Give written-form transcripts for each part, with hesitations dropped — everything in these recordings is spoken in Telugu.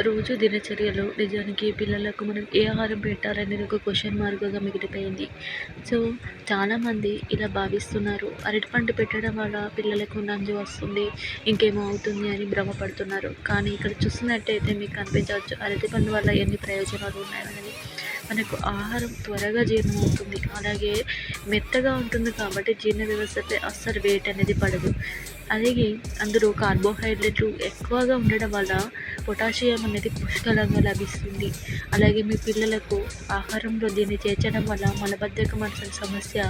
రోజు దినచర్యలో నిజానికి పిల్లలకు మనం ఏ ఆహారం పెట్టాలనేది ఒక క్వశ్చన్ మార్క్‌గా మిగిలిపోయింది. సో, చాలామంది ఇలా భావిస్తున్నారు. అరటిపండు పెట్టడం వల్ల పిల్లలకు నంజు వస్తుంది, ఇంకేమో అవుతుంది అని భ్రమపడుతున్నారు. కానీ ఇక్కడ చూస్తున్నట్టయితే మీకు కనిపించవచ్చు అరటిపండు వల్ల ఎన్ని ప్రయోజనాలు ఉన్నాయనేది. మనకు ఆహారం త్వరగా జీర్ణమవుతుంది. అలాగే మెత్తగా ఉంటుంది కాబట్టి జీర్ణ వ్యవస్థపై అస్సలు వెయిట్ అనేది పడదు. అలాగే అందులో కార్బోహైడ్రేట్లు ఎక్కువగా ఉండడం వల్ల పొటాషియం అనేది పుష్కలంగా లభిస్తుంది. అలాగే మీ పిల్లలకు ఆహారంలో దీన్ని చేర్చడం వల్ల మలబద్ధకం అనే సమస్య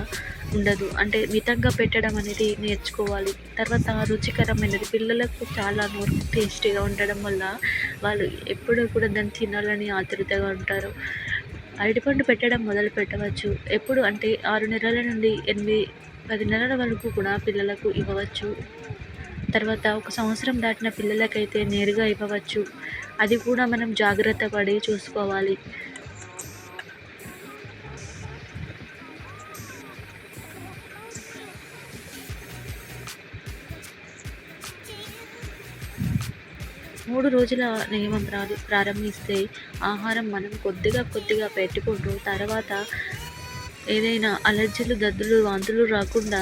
ఉండదు. అంటే మితంగా పెట్టడం అనేది నేర్చుకోవాలి. తర్వాత రుచికరమైనది పిల్లలకు చాలా నోరు టేస్టీగా ఉండడం వల్ల వాళ్ళు ఎప్పుడూ కూడా దాన్ని తినాలని ఆతృతగా ఉంటారు. అరటిపండు పెట్టడం మొదలు పెట్టవచ్చు. ఎప్పుడు అంటే 6 నెలల నుండి 8, 10 నెలల వరకు కూడా పిల్లలకు ఇవ్వవచ్చు. తర్వాత 1 సంవత్సరం దాటిన పిల్లలకైతే నేరుగా ఇవ్వవచ్చు. అది కూడా మనం జాగ్రత్త పడి చూసుకోవాలి. 3 రోజుల నియమం ప్రారంభిస్తే ఆహారం మనం కొద్దిగా పెట్టుకుంటూ తర్వాత ఏదైనా అలర్జీలు, దద్దులు, వాంతులు రాకుండా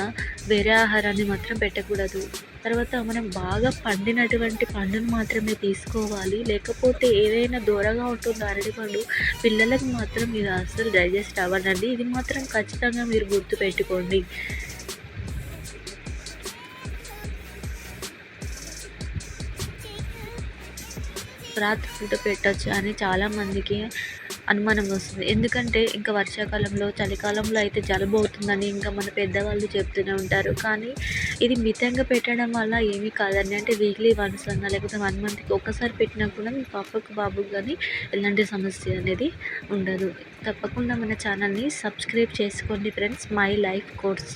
వేరే ఆహారాన్ని మాత్రం పెట్టకూడదు. తర్వాత మనం బాగా పండినటువంటి పండును మాత్రమే తీసుకోవాలి. లేకపోతే ఏదైనా దూరగా ఉంటుంది అరటిపండు, పిల్లలకు మాత్రం ఇది అస్సలు డైజెస్ట్ అవ్వదండి. ఇది మాత్రం ఖచ్చితంగా మీరు గుర్తుపెట్టుకోండి. రాత్రిపూట పెట్టొచ్చు అని చాలామందికి అనుమానం వస్తుంది. ఎందుకంటే ఇంకా వర్షాకాలంలో, చలికాలంలో అయితే జలుబు అవుతుందని ఇంకా మన పెద్దవాళ్ళు చెప్తూనే ఉంటారు. కానీ ఇది మితంగా పెట్టడం వల్ల ఏమీ కాదండి. అంటే వీక్లీ వన్స్ అన్నా లేకపోతే 1 మంత్‌కి ఒక్కసారి పెట్టినా కూడా మీ పాపకు, బాబుకి కానీ ఎలాంటి సమస్య అనేది ఉండదు. తప్పకుండా మన ఛానల్‌ని సబ్స్క్రైబ్ చేసుకోండి ఫ్రెండ్స్. My life course.